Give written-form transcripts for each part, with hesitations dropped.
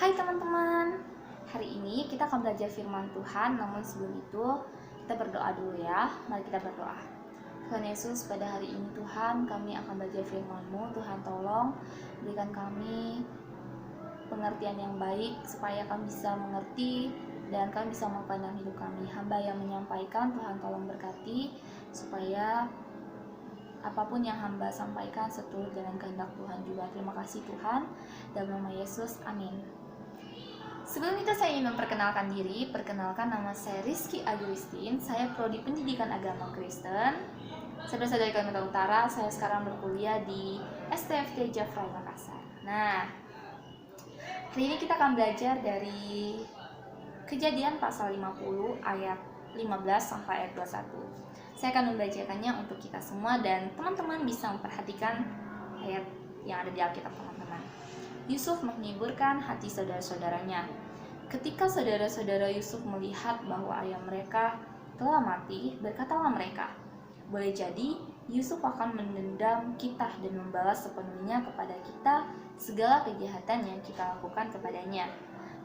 Hai teman-teman, hari ini kita akan belajar firman Tuhan. Namun sebelum itu kita berdoa dulu ya. Mari kita berdoa. Tuhan Yesus, pada hari ini Tuhan, kami akan belajar firman-Mu. Tuhan tolong berikan kami pengertian yang baik supaya kami bisa mengerti dan kami bisa memandang hidup kami. Hamba yang menyampaikan, Tuhan tolong berkati supaya apapun yang hamba sampaikan seturut dengan kehendak Tuhan juga. Terima kasih Tuhan, dalam nama Yesus, amin. Sebelum itu saya ingin memperkenalkan diri. Perkenalkan, nama saya Rizky Agulistin. Saya prodi Pendidikan Agama Kristen. Saya berasal dari Kalimantan Utara. Saya sekarang berkuliah di STFT Jafra Makassar. Nah, hari ini kita akan belajar dari Kejadian pasal 50 ayat 15 sampai ayat 21. Saya akan membacakannya untuk kita semua dan teman-teman bisa memperhatikan ayat yang ada di Alkitab teman-teman. Yusuf menghiburkan hati saudara-saudaranya. Ketika saudara-saudara Yusuf melihat bahwa ayah mereka telah mati, berkatalah mereka, "Boleh jadi Yusuf akan mendendam kita dan membalas sepenuhnya kepada kita segala kejahatan yang kita lakukan kepadanya."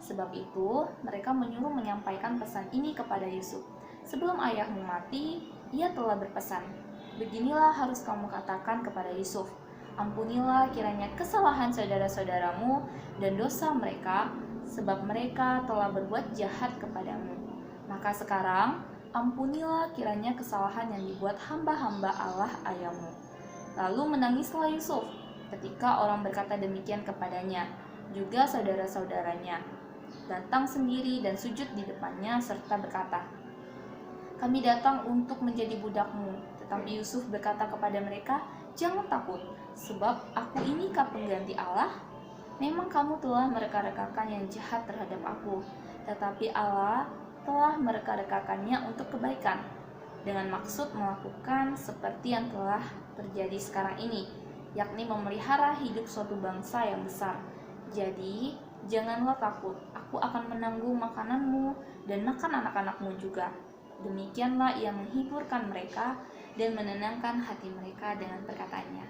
Sebab itu, mereka menyuruh menyampaikan pesan ini kepada Yusuf. "Sebelum ayahmu mati, ia telah berpesan, beginilah harus kamu katakan kepada Yusuf, ampunilah kiranya kesalahan saudara-saudaramu dan dosa mereka, sebab mereka telah berbuat jahat kepadamu. Maka sekarang, ampunilah kiranya kesalahan yang dibuat hamba-hamba Allah ayahmu." Lalu menangislah Yusuf ketika orang berkata demikian kepadanya. Juga saudara-saudaranya datang sendiri dan sujud di depannya serta berkata, "Kami datang untuk menjadi budakmu." Tetapi Yusuf berkata kepada mereka, "Jangan takut, sebab aku inikah pengganti Allah? Memang kamu telah mereka-rekakan yang jahat terhadap aku, tetapi Allah telah mereka-rekakannya untuk kebaikan, dengan maksud melakukan seperti yang telah terjadi sekarang ini, yakni memelihara hidup suatu bangsa yang besar. Jadi, janganlah takut, aku akan menanggung makananmu dan makan anak-anakmu juga." Demikianlah ia menghiburkan mereka dan menenangkan hati mereka dengan perkataannya.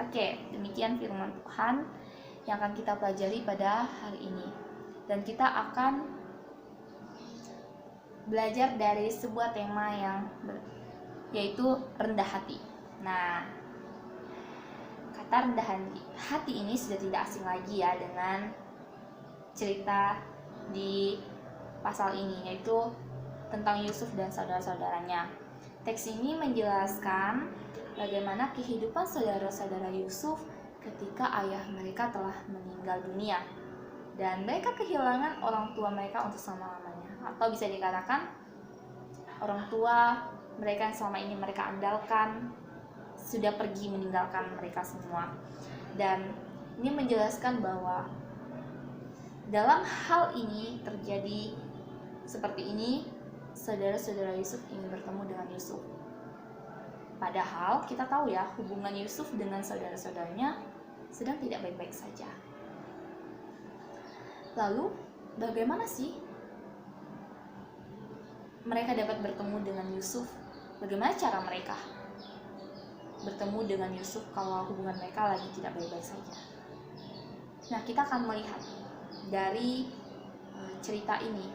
Oke, demikian firman Tuhan yang akan kita pelajari pada hari ini. Dan kita akan belajar dari sebuah tema yaitu rendah hati. Nah, kata rendah hati ini sudah tidak asing lagi ya dengan cerita di pasal ini, yaitu tentang Yusuf dan saudara-saudaranya. Teks ini menjelaskan bagaimana kehidupan saudara-saudara Yusuf ketika ayah mereka telah meninggal dunia dan mereka kehilangan orang tua mereka untuk selama-lamanya, atau bisa dikatakan orang tua mereka yang selama ini mereka andalkan sudah pergi meninggalkan mereka semua. Dan ini menjelaskan bahwa dalam hal ini terjadi seperti ini, saudara-saudara Yusuf ingin bertemu dengan Yusuf. Padahal kita tahu ya, hubungan Yusuf dengan saudara-saudaranya sedang tidak baik-baik saja. Lalu, bagaimana sih mereka dapat bertemu dengan Yusuf? Bagaimana cara mereka bertemu dengan Yusuf kalau hubungan mereka lagi tidak baik-baik saja? Nah, kita akan melihat dari cerita ini,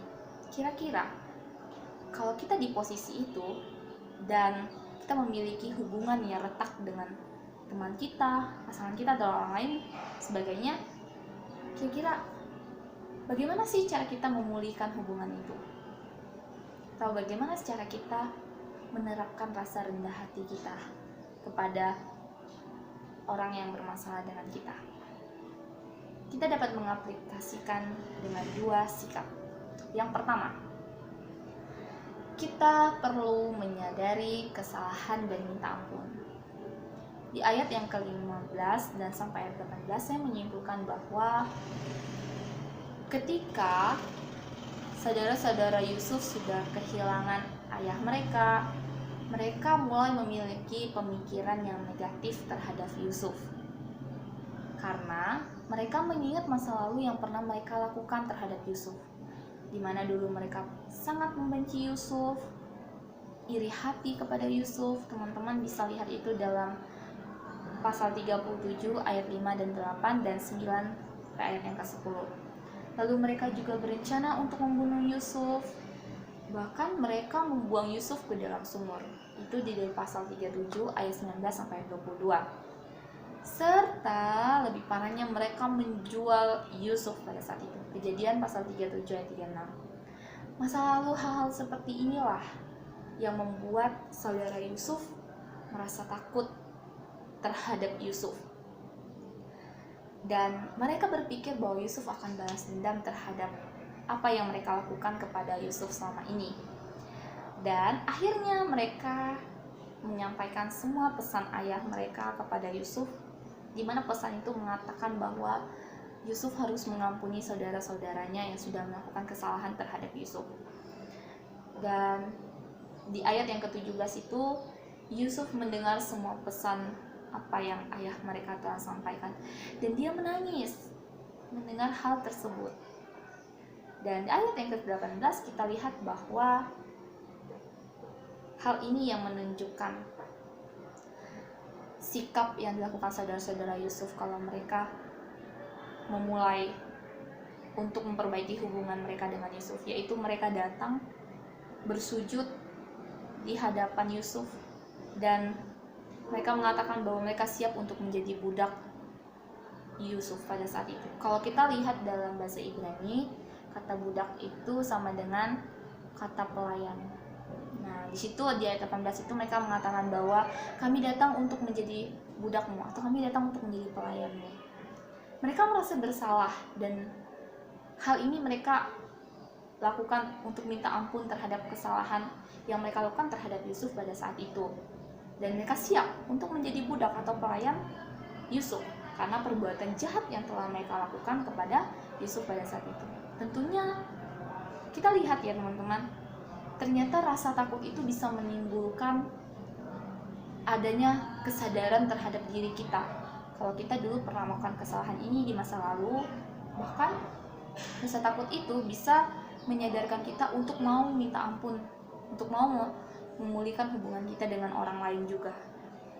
kira-kira kalau kita di posisi itu dan kita memiliki hubungan yang retak dengan teman kita, pasangan kita, atau orang lain sebagainya, kira-kira bagaimana sih cara kita memulihkan hubungan itu? Atau bagaimana cara kita menerapkan rasa rendah hati kita kepada orang yang bermasalah dengan kita? Kita dapat mengaplikasikan dengan dua sikap. Yang pertama, kita perlu menyadari kesalahan dan minta ampun. Di ayat yang ke-15 dan sampai ayat 18 saya menyimpulkan bahwa ketika saudara-saudara Yusuf sudah kehilangan ayah mereka, mereka mulai memiliki pemikiran yang negatif terhadap Yusuf. Karena mereka mengingat masa lalu yang pernah mereka lakukan terhadap Yusuf, di mana dulu mereka sangat membenci Yusuf, iri hati kepada Yusuf. Teman-teman bisa lihat itu dalam pasal 37 ayat 5 dan 8 dan 9 ayat yang ke-10. Lalu mereka juga berencana untuk membunuh Yusuf. Bahkan mereka membuang Yusuf ke dalam sumur. Itu di dari pasal 37 ayat 19 sampai 22. Serta lebih parahnya mereka menjual Yusuf pada saat itu. Kejadian pasal 37 ayat 36. Masa lalu hal-hal seperti inilah yang membuat saudara Yusuf merasa takut terhadap Yusuf. Dan mereka berpikir bahwa Yusuf akan balas dendam terhadap apa yang mereka lakukan kepada Yusuf selama ini. Dan akhirnya mereka menyampaikan semua pesan ayah mereka kepada Yusuf, di mana pesan itu mengatakan bahwa Yusuf harus mengampuni saudara-saudaranya yang sudah melakukan kesalahan terhadap Yusuf. Dan di ayat yang ke-17 itu Yusuf mendengar semua pesan apa yang ayah mereka telah sampaikan, dan dia menangis mendengar hal tersebut. Dan di ayat yang ke-18 kita lihat bahwa hal ini yang menunjukkan sikap yang dilakukan saudara-saudara Yusuf kalau mereka memulai untuk memperbaiki hubungan mereka dengan Yusuf, yaitu mereka datang bersujud di hadapan Yusuf dan mereka mengatakan bahwa mereka siap untuk menjadi budak Yusuf pada saat itu. Kalau kita lihat dalam bahasa Ibrani, kata budak itu sama dengan kata pelayan. Nah, di situ di ayat 18 itu mereka mengatakan bahwa kami datang untuk menjadi budakmu atau kami datang untuk menjadi pelayanmu. Mereka merasa bersalah dan hal ini mereka lakukan untuk minta ampun terhadap kesalahan yang mereka lakukan terhadap Yusuf pada saat itu. Dan mereka siap untuk menjadi budak atau pelayan Yusuf karena perbuatan jahat yang telah mereka lakukan kepada Yusuf pada saat itu. Tentunya kita lihat ya teman-teman, ternyata rasa takut itu bisa menimbulkan adanya kesadaran terhadap diri kita. Kalau kita dulu pernah melakukan kesalahan ini di masa lalu, bahkan rasa takut itu bisa menyadarkan kita untuk mau minta ampun, untuk mau memulihkan hubungan kita dengan orang lain juga.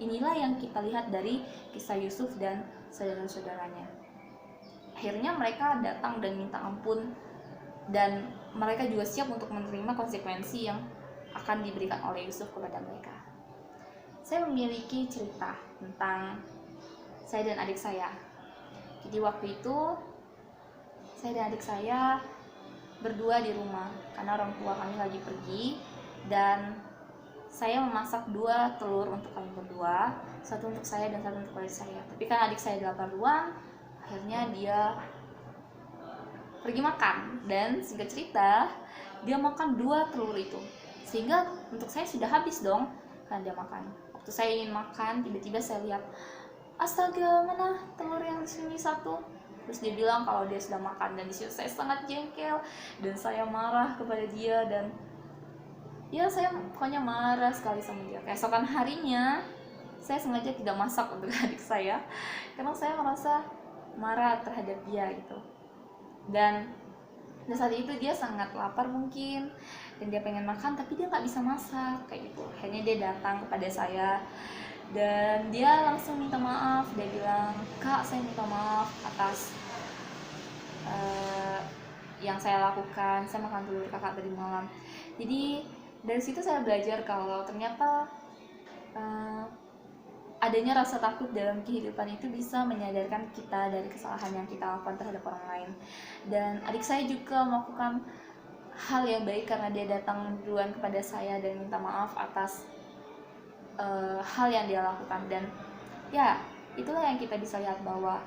Inilah yang kita lihat dari kisah Yusuf dan saudara-saudaranya. Akhirnya mereka datang dan minta ampun, dan mereka juga siap untuk menerima konsekuensi yang akan diberikan oleh Yusuf kepada mereka. Saya memiliki cerita tentang saya dan adik saya. Jadi waktu itu saya dan adik saya berdua di rumah karena orang tua kami lagi pergi, dan saya memasak 2 telur untuk kami berdua, satu untuk saya dan satu untuk adik saya. Tapi kan adik saya 8 akhirnya dia pergi makan, dan singkat cerita dia makan 2 telur itu, sehingga untuk saya sudah habis dong karena dia makan. Waktu saya ingin makan, tiba-tiba saya lihat, astaga, mana telur yang di sini satu. Terus dia bilang kalau dia sudah makan, dan disitu saya sangat jengkel dan saya marah kepada dia, dan ya saya pokoknya marah sekali sama dia. Keesokan harinya saya sengaja tidak masak untuk adik saya karena saya merasa marah terhadap dia gitu. Dan saat itu dia sangat lapar mungkin, dan dia pengen makan tapi dia nggak bisa masak kayak gitu. Akhirnya dia datang kepada saya dan dia langsung minta maaf. Dia bilang, "Kak, saya minta maaf atas yang saya lakukan. Saya makan telur kakak tadi malam." Jadi dari situ saya belajar kalau ternyata adanya rasa takut dalam kehidupan itu bisa menyadarkan kita dari kesalahan yang kita lakukan terhadap orang lain. Dan adik saya juga melakukan hal yang baik karena dia datang duluan kepada saya dan minta maaf atas hal yang dia lakukan. Dan ya, itulah yang kita bisa lihat bahwa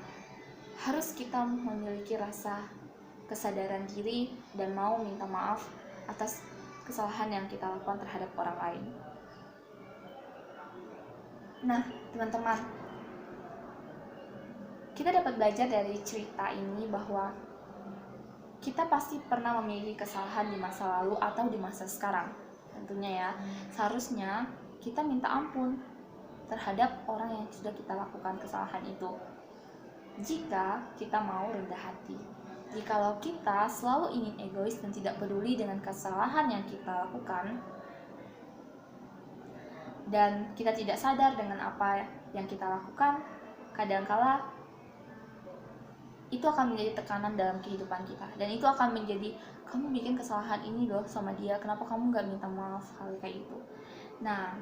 harus kita memiliki rasa kesadaran diri dan mau minta maaf atas kesalahan yang kita lakukan terhadap orang lain. Nah, teman-teman, kita dapat belajar dari cerita ini bahwa kita pasti pernah memiliki kesalahan di masa lalu atau di masa sekarang. Tentunya ya, seharusnya kita minta ampun terhadap orang yang sudah kita lakukan kesalahan itu, jika kita mau rendah hati. Jikalau kita selalu ingin egois dan tidak peduli dengan kesalahan yang kita lakukan, dan kita tidak sadar dengan apa yang kita lakukan, kadangkala itu akan menjadi tekanan dalam kehidupan kita, dan itu akan menjadi, kamu bikin kesalahan ini loh sama dia, kenapa kamu nggak minta maaf, hal kayak gitu. Nah,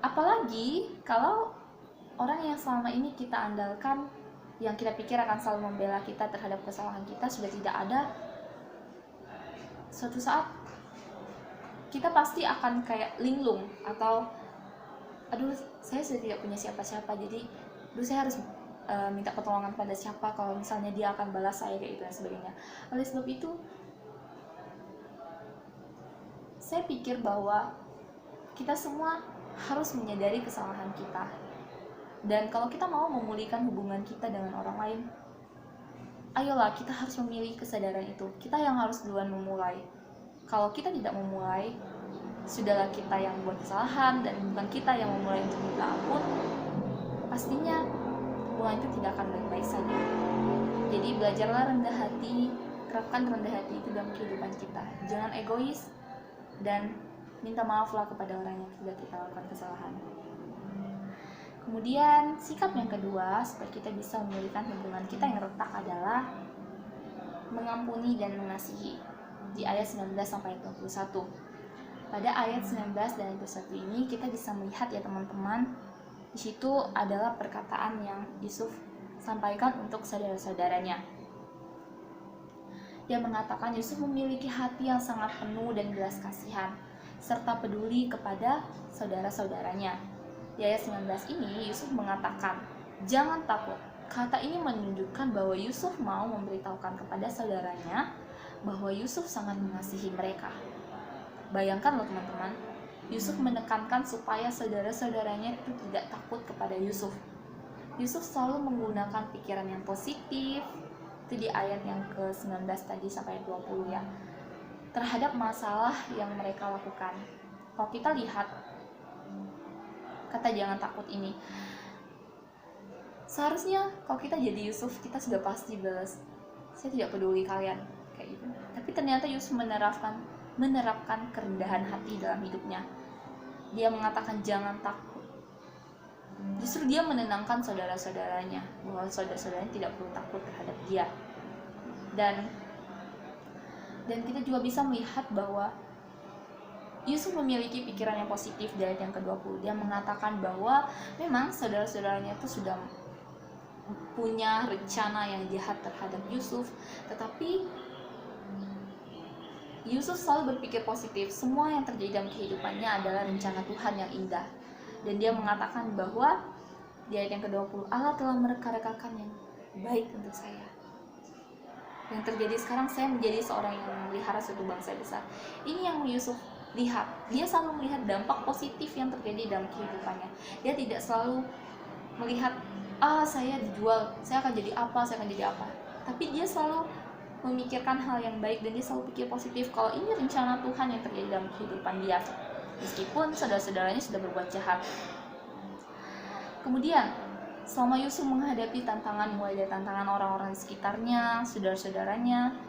apalagi kalau orang yang selama ini kita andalkan, yang kita pikir akan selalu membela kita terhadap kesalahan kita, sudah tidak ada, suatu saat kita pasti akan kayak linglung, atau aduh saya sudah tidak punya siapa-siapa, jadi saya harus minta pertolongan pada siapa kalau misalnya dia akan balas saya, kayak itu dan sebagainya. Oleh sebab itu, saya pikir bahwa kita semua harus menyadari kesalahan kita, dan kalau kita mau memulihkan hubungan kita dengan orang lain, ayolah, kita harus memilih kesadaran itu. Kita yang harus duluan memulai. Kalau kita tidak memulai, sudahlah kita yang buat kesalahan, dan bukan kita yang memulai untuk minta ampun, pastinya hubungan itu tidak akan baik-baik saja. Jadi belajarlah rendah hati, terapkan rendah hati itu dalam kehidupan kita. Jangan egois, dan minta maaflah kepada orang yang sudah kita lakukan kesalahan. Kemudian sikap yang kedua supaya kita bisa memulihkan hubungan kita yang retak adalah mengampuni dan mengasihi. Di ayat 19 sampai 21. Pada ayat 19 dan 21 ini kita bisa melihat ya teman-teman, di situ adalah perkataan yang Yusuf sampaikan untuk saudara-saudaranya. Dia mengatakan Yusuf memiliki hati yang sangat penuh dan belas kasihan, serta peduli kepada saudara-saudaranya. Di ayat 19 ini Yusuf mengatakan, jangan takut. Kata ini menunjukkan bahwa Yusuf mau memberitahukan kepada saudaranya bahwa Yusuf sangat mengasihi mereka. Bayangkan loh teman-teman, Yusuf menekankan supaya saudara-saudaranya itu tidak takut kepada Yusuf. Yusuf selalu menggunakan pikiran yang positif, itu di ayat yang ke-19 tadi sampai 20 ya, terhadap masalah yang mereka lakukan. Kalau kita lihat kata jangan takut ini, seharusnya kalau kita jadi Yusuf, kita sudah pasti balas, saya tidak peduli kalian, kayak gitu. Tapi ternyata Yusuf menerapkan kerendahan hati dalam hidupnya. Dia mengatakan jangan takut. Justru dia menenangkan saudara-saudaranya bahwa saudara-saudaranya tidak perlu takut terhadap dia. Dan kita juga bisa melihat bahwa Yusuf memiliki pikiran yang positif. Di ayat yang ke-20 dia mengatakan bahwa memang saudara-saudaranya itu sudah punya rencana yang jahat terhadap Yusuf, tetapi Yusuf selalu berpikir positif. Semua yang terjadi dalam kehidupannya adalah rencana Tuhan yang indah. Dan dia mengatakan bahwa di ayat yang ke-20, Allah telah mereka-rekakan yang baik untuk saya. Yang terjadi sekarang, saya menjadi seorang yang memelihara suatu bangsa besar. Ini yang Yusuf lihat. Dia selalu melihat dampak positif yang terjadi dalam kehidupannya. Dia tidak selalu melihat, saya dijual, saya akan jadi apa, Tapi dia selalu memikirkan hal yang baik, dan dia selalu pikir positif kalau ini rencana Tuhan yang terjadi dalam kehidupan dia, meskipun saudara-saudaranya sudah berbuat jahat. Kemudian selama Yusuf menghadapi tantangan, mulai dari tantangan orang-orang di sekitarnya, saudara-saudaranya,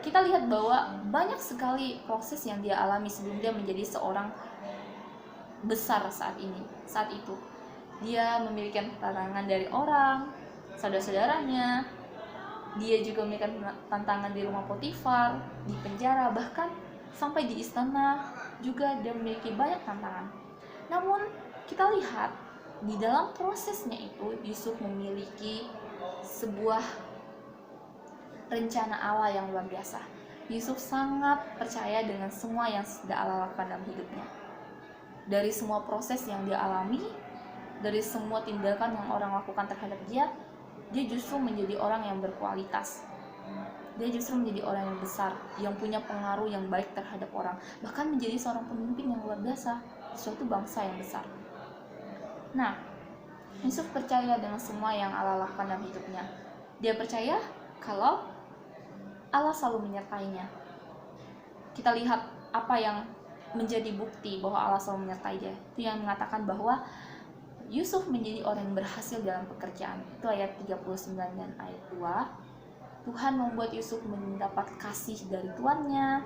kita lihat bahwa banyak sekali proses yang dia alami sebelum dia menjadi seorang besar saat itu. Dia memiliki tantangan dari orang, saudara-saudaranya. Dia juga memiliki tantangan di rumah Potifar, di penjara, bahkan sampai di istana juga dia memiliki banyak tantangan. Namun kita lihat di dalam prosesnya itu Yusuf memiliki sebuah rencana Allah yang luar biasa. Yusuf sangat percaya dengan semua yang sudah Allah lakukan dalam hidupnya. Dari semua proses yang dia alami, dari semua tindakan yang orang lakukan terhadap dia justru menjadi orang yang berkualitas. Dia justru menjadi orang yang besar, yang punya pengaruh yang baik terhadap orang, bahkan menjadi seorang pemimpin yang luar biasa di suatu bangsa yang besar. Nah, Yusuf percaya dengan semua yang Allah lakukan dalam hidupnya. Dia percaya kalau Allah selalu menyertainya. Kita lihat apa yang menjadi bukti bahwa Allah selalu menyertai dia. Itu yang mengatakan bahwa Yusuf menjadi orang yang berhasil dalam pekerjaan. Itu ayat 39 dan ayat 2. Tuhan membuat Yusuf mendapat kasih dari tuannya.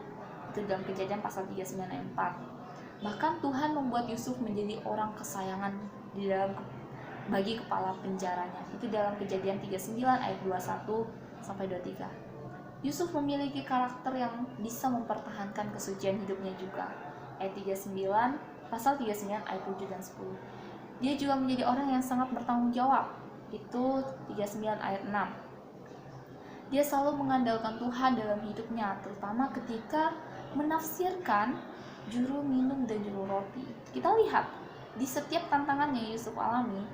Itu dalam Kejadian pasal 39 ayat 4. Bahkan Tuhan membuat Yusuf menjadi orang kesayangan di dalam bagi kepala penjaranya. Itu dalam Kejadian 39 ayat 21 sampai 23. Yusuf memiliki karakter yang bisa mempertahankan kesucian hidupnya juga. Ayat 39, pasal 39 ayat 7 dan 10. Dia juga menjadi orang yang sangat bertanggung jawab. Itu 39 ayat 6. Dia selalu mengandalkan Tuhan dalam hidupnya, terutama ketika menafsirkan juru minum dan juru roti. Kita lihat di setiap tantangan yang Yusuf alami,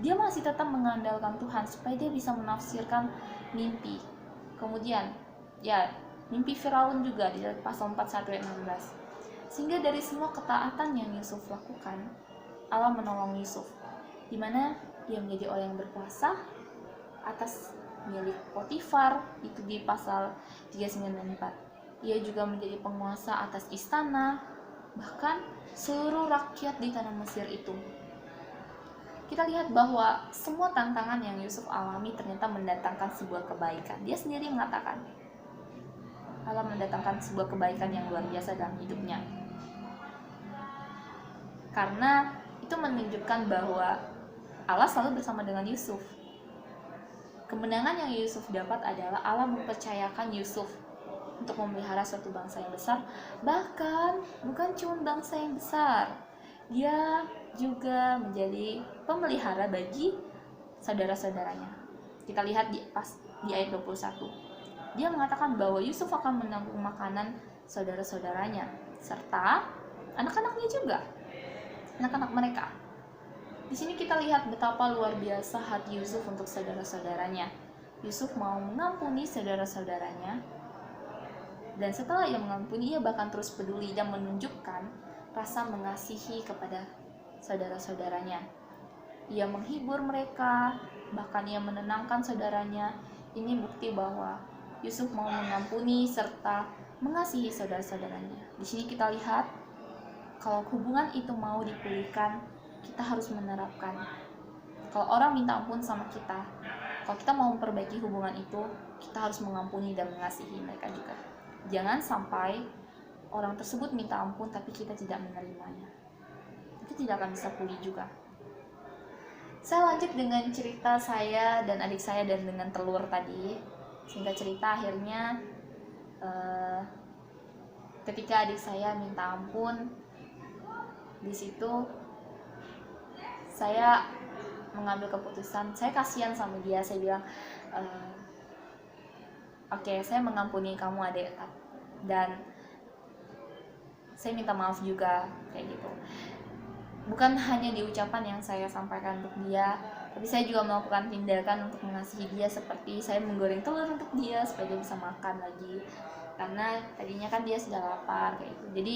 dia masih tetap mengandalkan Tuhan supaya dia bisa menafsirkan mimpi. Kemudian, ya, mimpi Firaun juga di pasal 41 ayat 16. Sehingga dari semua ketaatan yang Yusuf lakukan, Allah menolong Yusuf, di mana dia menjadi orang yang berkuasa atas milik Potifar, itu di pasal 39 dan 4. Ia juga menjadi penguasa atas istana, bahkan seluruh rakyat di tanah Mesir itu. Kita lihat bahwa semua tantangan yang Yusuf alami ternyata mendatangkan sebuah kebaikan. Dia sendiri mengatakan, Allah mendatangkan sebuah kebaikan yang luar biasa dalam hidupnya. Karena itu menunjukkan bahwa Allah selalu bersama dengan Yusuf. Kemenangan yang Yusuf dapat adalah Allah mempercayakan Yusuf untuk memelihara suatu bangsa yang besar. Bahkan bukan cuma bangsa yang besar, dia juga menjadi pemelihara bagi saudara-saudaranya. Kita lihat di ayat 21. Dia mengatakan bahwa Yusuf akan menanggung makanan saudara-saudaranya serta anak-anaknya juga, anak-anak mereka. Di sini kita lihat betapa luar biasa hati Yusuf untuk saudara-saudaranya. Yusuf mau mengampuni saudara-saudaranya, dan setelah ia mengampuni, ia bahkan terus peduli dan menunjukkan rasa mengasihi kepada saudara-saudaranya. Ia menghibur mereka, bahkan ia menenangkan saudaranya. Ini bukti bahwa Yusuf mau mengampuni serta mengasihi saudara-saudaranya. Di sini kita lihat kalau hubungan itu mau dipulihkan, kita harus menerapkan. Kalau orang minta ampun sama kita, kalau kita mau memperbaiki hubungan itu, kita harus mengampuni dan mengasihi mereka juga. Jangan sampai orang tersebut minta ampun tapi kita tidak menerimanya. Itu tidak akan bisa pulih juga. Saya lanjut dengan cerita saya dan adik saya dan dengan telur tadi. Singkat cerita, akhirnya ketika adik saya minta ampun, di situ saya mengambil keputusan. Saya kasihan sama dia. Saya bilang, oke, saya mengampuni kamu adik, dan saya minta maaf juga, kayak gitu. Bukan hanya di ucapan yang saya sampaikan untuk dia, tapi saya juga melakukan tindakan untuk mengasihi dia, seperti saya menggoreng telur untuk dia supaya dia bisa makan lagi, karena tadinya kan dia sudah lapar, kayak gitu. Jadi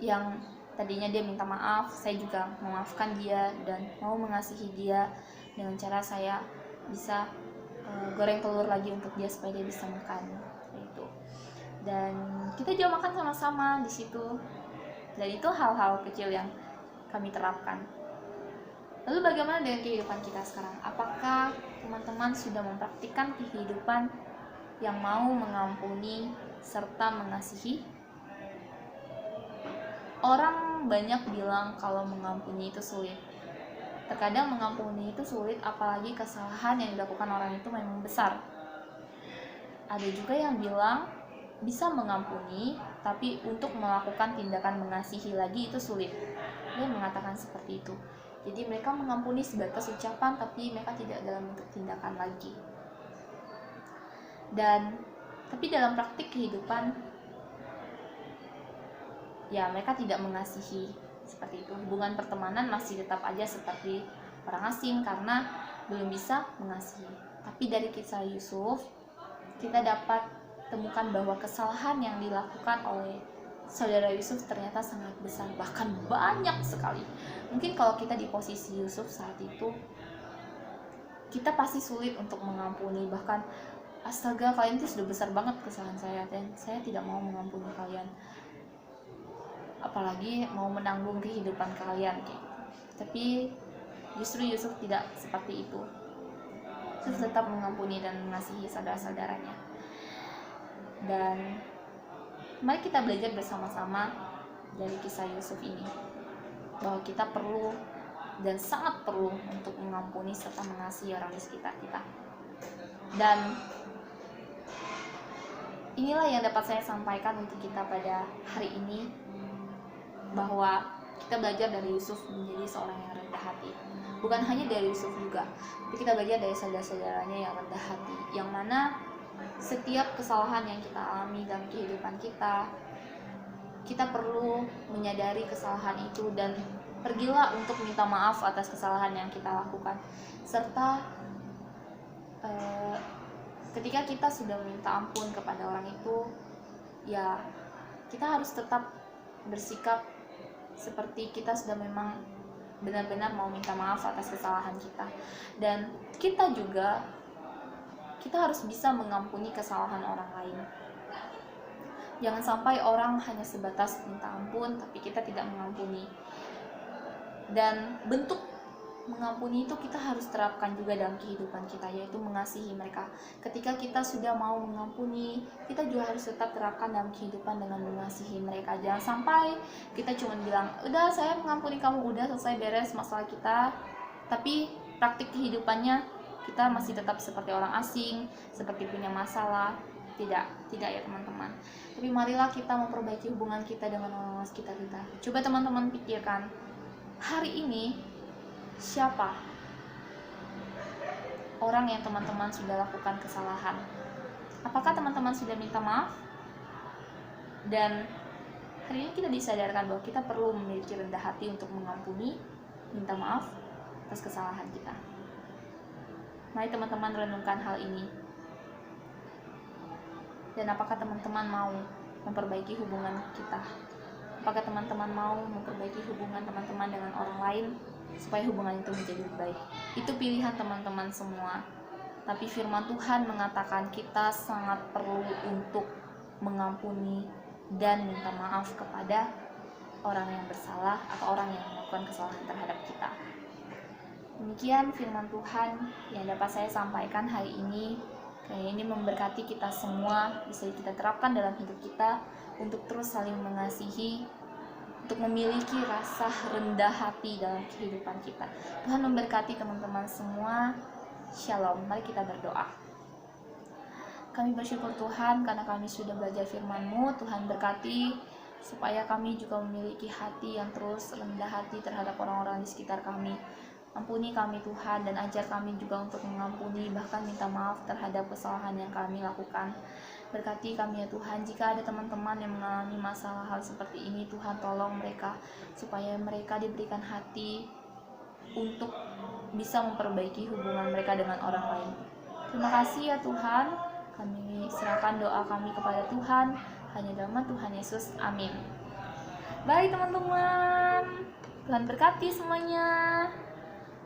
yang tadinya dia minta maaf, saya juga memaafkan dia dan mau mengasihi dia dengan cara saya bisa goreng telur lagi untuk dia supaya dia bisa makan, gitu. Dan kita juga makan sama-sama di situ. Dan itu hal-hal kecil yang kami terapkan. Lalu bagaimana dengan kehidupan kita sekarang? Apakah teman-teman sudah mempraktikkan kehidupan yang mau mengampuni serta mengasihi? Orang banyak bilang kalau mengampuni itu sulit. Terkadang mengampuni itu sulit, apalagi kesalahan yang dilakukan orang itu memang besar. Ada juga yang bilang bisa mengampuni, tapi untuk melakukan tindakan mengasihi lagi itu sulit. Dia mengatakan seperti itu. Jadi mereka mengampuni sebatas ucapan, tapi mereka tidak dalam bentuk tindakan lagi. Tapi dalam praktik kehidupan, ya mereka tidak mengasihi seperti itu. Hubungan pertemanan masih tetap aja seperti orang asing karena belum bisa mengasihi. Tapi dari kisah Yusuf, kita dapat temukan bahwa kesalahan yang dilakukan oleh saudara Yusuf ternyata sangat besar, bahkan banyak sekali. Mungkin kalau kita di posisi Yusuf saat itu, kita pasti sulit untuk mengampuni. Bahkan, astaga, kalian itu sudah besar banget kesalahan saya, dan saya tidak mau mengampuni kalian, apalagi mau menanggung kehidupan kalian, gitu. Tapi justru Yusuf tidak seperti itu. Yusuf tetap mengampuni dan mengasihi saudara-saudaranya. Dan mari kita belajar bersama-sama dari kisah Yusuf ini, bahwa kita perlu dan sangat perlu untuk mengampuni serta mengasihi orang di sekitar kita. Dan inilah yang dapat saya sampaikan untuk kita pada hari ini, bahwa kita belajar dari Yusuf menjadi seorang yang rendah hati. Bukan hanya dari Yusuf juga, tapi kita belajar dari saudara-saudaranya yang rendah hati, yang mana setiap kesalahan yang kita alami dalam kehidupan kita perlu menyadari kesalahan itu dan pergilah untuk minta maaf atas kesalahan yang kita lakukan. Serta ketika kita sudah meminta ampun kepada orang itu, ya kita harus tetap bersikap seperti kita sudah memang benar-benar mau minta maaf atas kesalahan kita. Dan kita harus bisa mengampuni kesalahan orang lain. Jangan sampai orang hanya sebatas minta ampun tapi kita tidak mengampuni. Dan bentuk mengampuni itu kita harus terapkan juga dalam kehidupan kita, yaitu mengasihi mereka. Ketika kita sudah mau mengampuni, kita juga harus tetap terapkan dalam kehidupan dengan mengasihi mereka. Jangan sampai kita cuma bilang, udah saya mengampuni kamu, udah selesai beres masalah kita, tapi praktik kehidupannya kita masih tetap seperti orang asing, seperti punya masalah. Tidak ya teman-teman. Tapi marilah kita memperbaiki hubungan kita dengan orang sekitar kita. Coba teman-teman pikirkan, hari ini siapa orang yang teman-teman sudah lakukan kesalahan? Apakah teman-teman sudah minta maaf? Dan hari ini kita disadarkan bahwa kita perlu memiliki rendah hati untuk mengampuni, minta maaf atas kesalahan kita. Mari teman-teman renungkan hal ini. Dan apakah teman-teman mau memperbaiki hubungan kita? Apakah teman-teman mau memperbaiki hubungan teman-teman dengan orang lain supaya hubungan itu menjadi lebih baik? Itu pilihan teman-teman semua. Tapi firman Tuhan mengatakan kita sangat perlu untuk mengampuni dan minta maaf kepada orang yang bersalah atau orang yang melakukan kesalahan terhadap kita. Demikian firman Tuhan yang dapat saya sampaikan hari ini. Ini memberkati kita semua, bisa kita terapkan dalam hidup kita untuk terus saling mengasihi, untuk memiliki rasa rendah hati dalam kehidupan kita. Tuhan memberkati teman-teman semua. Shalom. Mari kita berdoa. Kami bersyukur Tuhan karena kami sudah belajar firman-Mu. Tuhan berkati supaya kami juga memiliki hati yang terus rendah hati terhadap orang-orang di sekitar kami. Ampuni kami Tuhan, dan ajar kami juga untuk mengampuni, bahkan minta maaf terhadap kesalahan yang kami lakukan. Berkati kami ya Tuhan, jika ada teman-teman yang mengalami masalah hal seperti ini, Tuhan tolong mereka, supaya mereka diberikan hati untuk bisa memperbaiki hubungan mereka dengan orang lain. Terima kasih ya Tuhan, kami serahkan doa kami kepada Tuhan, hanya dalam nama Tuhan Yesus, amin. Baik teman-teman, Tuhan berkati semuanya.